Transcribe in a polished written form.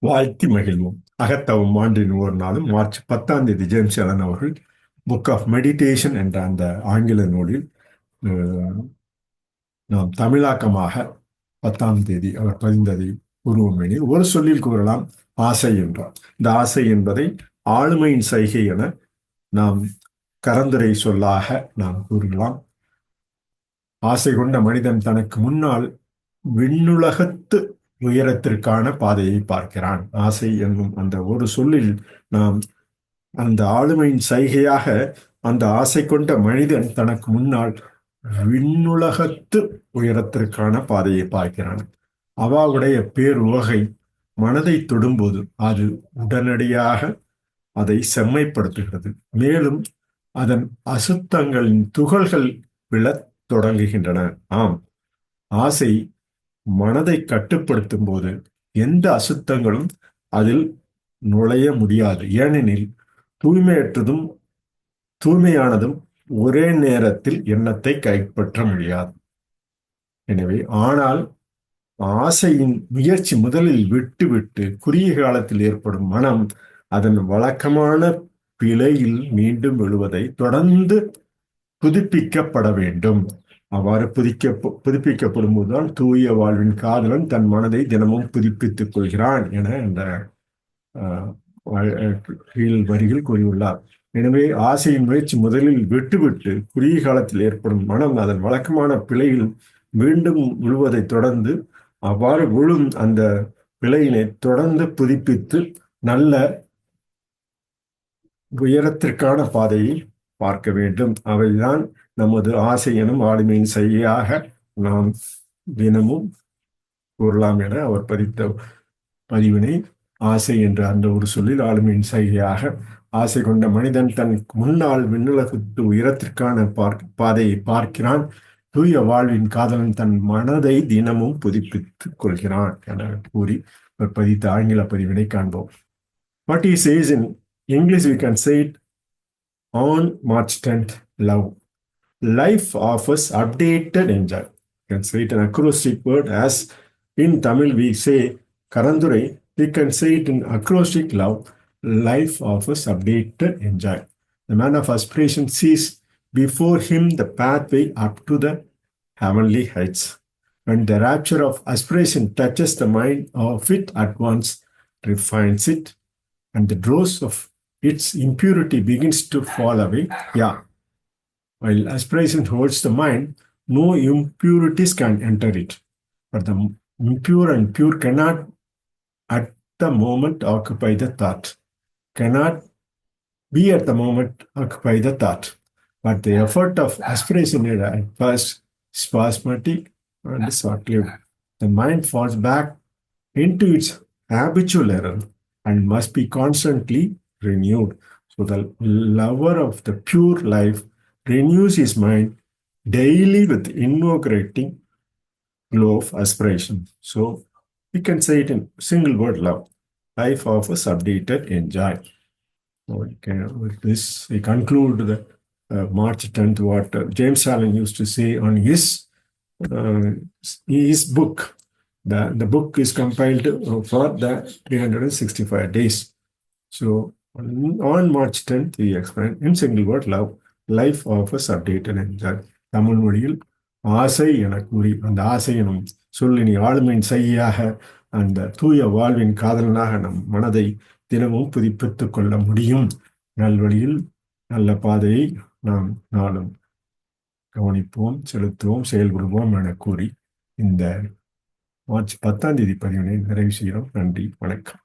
வாழ்த்தி மகிழ்வோம். அகத்தவம் ஆண்டின் ஒரு நாளும் மார்ச் 10ஆம் தேதி ஜேம்ஸ் அலன் அவர்கள் புக் ஆஃப் மெடிடேஷன் என்ற அந்த ஆங்கில நூலில் அஹ், நாம் தமிழாக்கமாக 10ஆம் தேதி அவர் பதிந்ததை உருவமெனில் ஒரு சொல்லில் கூறலாம் ஆசை என்றார். இந்த ஆசை என்பதை ஆளுமையின் சைகை என நாம் கரந்துரை சொல்லாக நாம் கூறலாம். ஆசை கொண்ட மனிதன் தனக்கு முன்னால் விண்ணுலகத்து உயரத்திற்கான பாதையை பார்க்கிறான். ஆசை என்னும் அந்த ஒரு சொல்லில் நாம் அந்த ஆளுமையின் சைகையாக அந்த ஆசை கொண்ட மனிதன் தனக்கு முன்னால் விண்ணுலகத்து உயரத்திற்கான பாதையை பார்க்கிறான். அவாவுடைய பேருவகை மனதை தொடும்போது அது உடனடியாக அதை செம்மைப்படுத்துகிறது. மேலும் அதன் அசுத்தங்களின் துகள்கள் விழத் தொடங்குகின்றன. ஆம், ஆசை மனதை கட்டுப்படுத்தும் போது எந்த அசுத்தங்களும் அதில் நுழைய முடியாது. ஏனெனில் தூய்மையற்றதும் தூய்மையானதும் ஒரே நேரத்தில் எண்ணத்தை கைப்பற்ற முடியாது. எனவே ஆனால் ஆசையின் முயற்சி முதலில் விட்டுவிட்டு குறுகிய காலத்தில் ஏற்படும் மனம் அதன் வழக்கமான பிழையில் மீண்டும் விழுவதை தொடர்ந்து புதுப்பிக்கப்பட வேண்டும். அவ்வாறு புதுப்பிக்கப்படும் போதுதான் தூய வாழ்வின் காதலன் தன் மனதை தினமும் புதுப்பித்துக் கொள்கிறான் என இந்த வரிகள் கூறியுள்ளார். எனவே ஆசையின் முயற்சி முதலில் விட்டுவிட்டு குறுகிய காலத்தில் ஏற்படும் மனம் அதன் வழக்கமான பிழையில் மீண்டும் விழுவதை தொடர்ந்து அவ்வாறு விழும் அந்த பிழையினை தொடர்ந்து புதுப்பித்து நல்ல உயரத்திற்கான பாதையை பார்க்க வேண்டும். அவைதான் நமது ஆசை எனும் ஆளுமையின் செய்யாக நாம் தினமும் கூறலாம் என அவர் பதித்த பதிவினை ஆசை என்ற அந்த ஒரு சொல்லில் ஆளுமையின் செய்கையாக ஆசை கொண்ட மனிதன் தன் முன்னால் விண்ணுலகத்து உயரத்திற்கான பாதையை பார்க்கிறான். தூய வாழ்வின் காதலன் தன் மனதை தினமும் புதுப்பித்துக் கொள்கிறான் என கூறி அவர் பதித்த ஆங்கில பதிவினை காண்போம். What he says in English, we can say it on March 10th, love. Life offers updated enjoy. You can say it an acrostic word as in Tamil we say Karandurai. We can say it in acrostic love. Life offers updated enjoy. The man of aspiration sees before him the pathway up to the heavenly heights. When the rapture of aspiration touches the mind of it at once, refines it, and the dross of its impurity begins to fall away. Yeah. While aspiration holds the mind, no impurities can enter it. But the impure and pure cannot at the moment occupy the thought, cannot be at the moment occupy the thought. But the effort of aspiration is at first spasmodic and short-lived. The mind falls back into its habitual error and must be constantly renewed. So the lover of the pure life renews his mind daily with invigorating glow of aspiration. So we can say it in single word love. Life offers updated enjoy. So with this, we conclude the March 10th, what James Allen used to say on his book. The book is compiled for the 365 days. So on March 10th, we explain in single word love. Life offers updated enjoy. Tamil மொழியில் ஆசை என கூறி அந்த ஆசை எனும் சொல்லினி ஆளுமையின் செய்யாக அந்த தூய வாழ்வின் காதலனாக நம் மனதை தினமும் புதுப்பித்துக் கொள்ள முடியும். நல்வழியில் நல்ல பாதையை நாம் நாளும் கவனிப்போம், செலுத்துவோம், செயல்படுவோம் என கூறி இந்த மார்ச் 10ஆம் தேதி பதிவினை நிறைவு செய்கிறோம். நன்றி, வணக்கம்.